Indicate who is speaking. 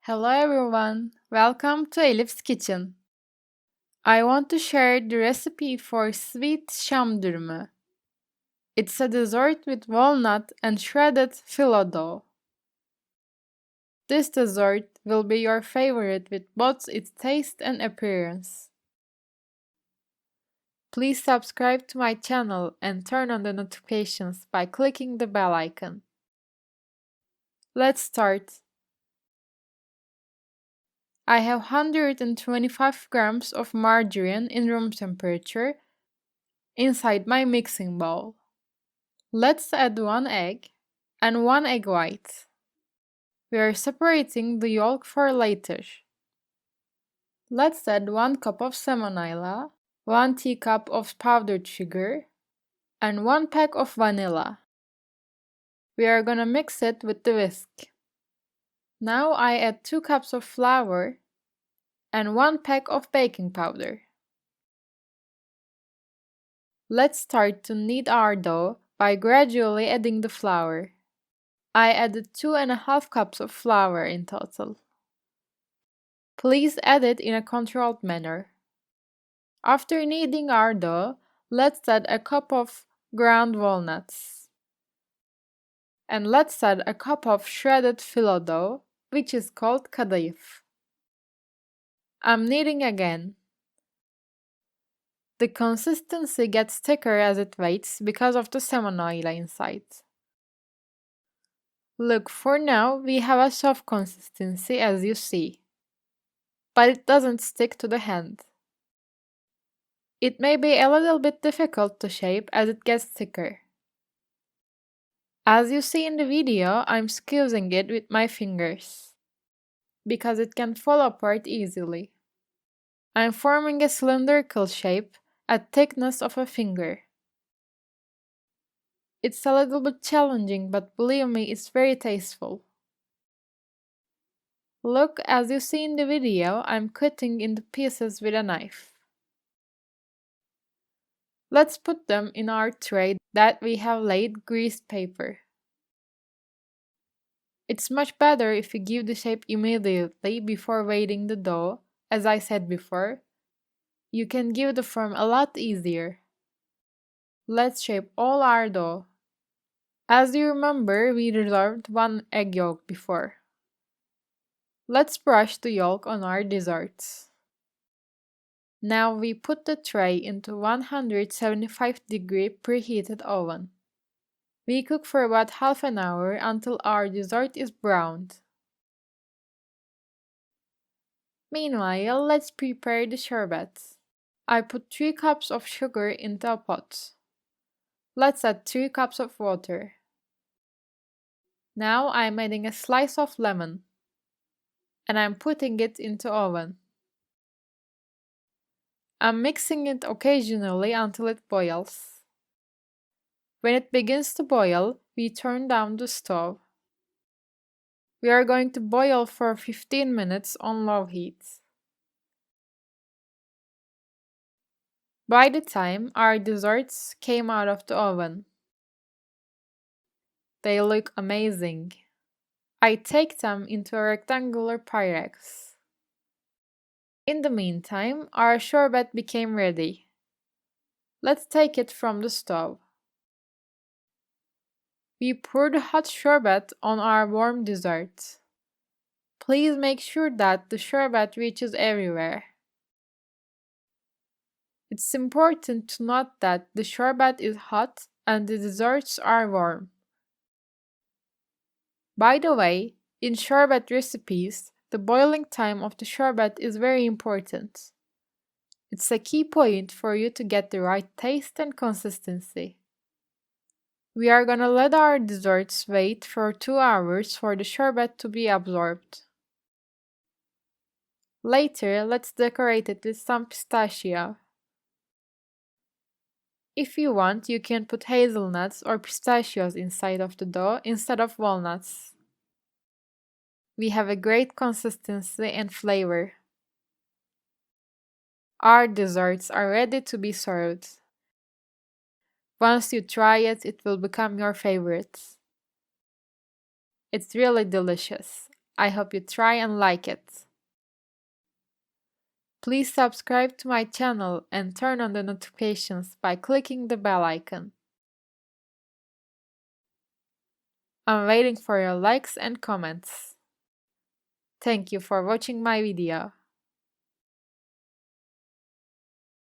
Speaker 1: Hello everyone, welcome to Elif's kitchen. I want to share the recipe for sweet Şam dürümü. It's a dessert with walnut and shredded phyllo dough. This dessert will be your favorite with both its taste and appearance. Please subscribe to my channel and turn on the notifications by clicking the bell icon. Let's start. I have 125 grams of margarine in room temperature inside my mixing bowl. Let's add 1 egg and 1 egg white. We are separating the yolk for later. Let's add 1 cup of semolina, 1 teacup of powdered sugar, and 1 pack of vanilla. We are gonna mix it with the whisk. Now I add 2 cups of flour and 1 pack of baking powder. Let's start to knead our dough by gradually adding the flour. I added 2.5 cups of flour in total. Please add it in a controlled manner. After kneading our dough, let's add a cup of ground walnuts. And let's add a cup of shredded phyllo dough, which is called kadayif. I'm kneading again. The consistency gets thicker as it waits because of the semolina inside. Look, for now we have a soft consistency as you see, but it doesn't stick to the hand. It may be a little bit difficult to shape as it gets thicker. As you see in the video, I'm squeezing it with my fingers, because it can fall apart easily. I'm forming a cylindrical shape at thickness of a finger. It's a little bit challenging, but believe me, it's very tasteful. Look, as you see in the video, I'm cutting into pieces with a knife. Let's put them in our tray that we have laid greased paper. It's much better if you give the shape immediately before weighting the dough, as I said before. You can give the form a lot easier. Let's shape all our dough. As you remember, we reserved 1 egg yolk before. Let's brush the yolk on our desserts. Now we put the tray into 175-degree preheated oven. We cook for about half an hour until our dessert is browned. Meanwhile, let's prepare the sherbet. I put 3 cups of sugar into a pot. Let's add 3 cups of water. Now I'm adding a slice of lemon, and I'm putting it into oven. I'm mixing it occasionally until it boils. When it begins to boil, we turn down the stove. We are going to boil for 15 minutes on low heat. By the time our desserts came out of the oven, they look amazing. I take them into a rectangular Pyrex. In the meantime, our sherbet became ready. Let's take it from the stove. We pour the hot sherbet on our warm dessert. Please make sure that the sherbet reaches everywhere. It's important to note that the sherbet is hot and the desserts are warm. By the way, in sherbet recipes, the boiling time of the sherbet is very important. It's a key point for you to get the right taste and consistency. We are gonna let our desserts wait for 2 hours for the sherbet to be absorbed. Later, let's decorate it with some pistachio. If you want, you can put hazelnuts or pistachios inside of the dough instead of walnuts. We have a great consistency and flavor. Our desserts are ready to be served. Once you try it, it will become your favorite. It's really delicious. I hope you try and like it. Please subscribe to my channel and turn on the notifications by clicking the bell icon. I'm waiting for your likes and comments. Thank you for watching my video.